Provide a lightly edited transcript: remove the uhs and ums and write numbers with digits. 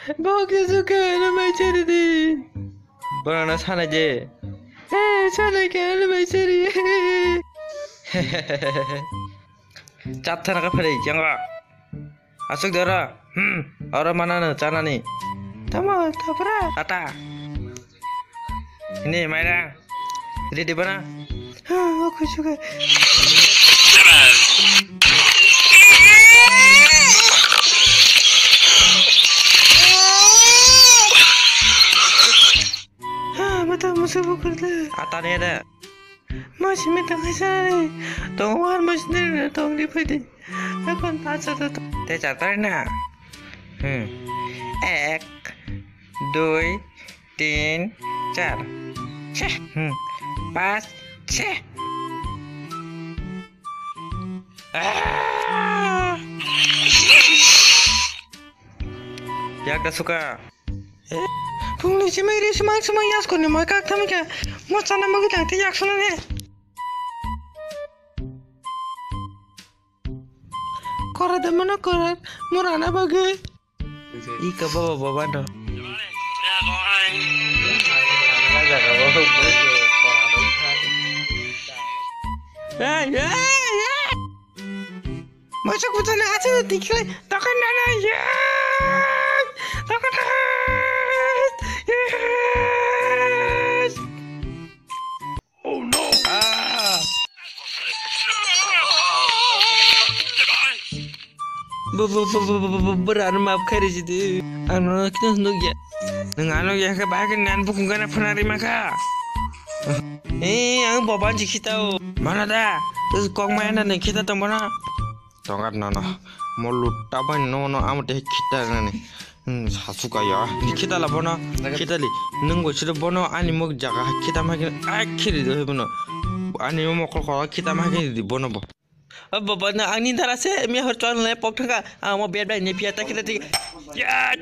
Bakit suka naman cari di? Barang na sana je. Sana ka naman cari. Cat sana ka pare, jangan. Asuk dara. Orang mana nih cana nih? Tama, tapra. Tata. Ini Maira. Ini di mana? Aku juga. Mata musuh bukan lah. Ata ni ada. Masih minta kasih. Tungguan masih ni tong di padi. Aku tak satu. Te catar na. Ek, doi, tin, car. Ceh. Pas. Ceh. Jak dah suka. Pungli si Mary semak yas ko ni makak thami ka. Mo chana magi tang te yak suna ne. Kora de mana kora murana bagi. Ika baba baba do. Masuk putana aja dikira takkan nana ya. Takkan. Yes. Oh no. Beran maaf kari situ. Anu kita hendak ya. Dengan anu ya kebahagiaan nan bukan kena penari maka. Yang bawa banci kita. Mana dah? Terus kau mana nih kita tu mana? Tongkat nana. Mulut apa nono amat deh kita nani. Suka ya. Ni kita lah bono. Kita li. Nunggu sudah bono. Ani mau jaga kita makin akhir itu bono. Ani mau kalau kita makin di bono bo. Bapak na angin darase mi har chuan le pok thaka mo bed bai ne piata kita ti ya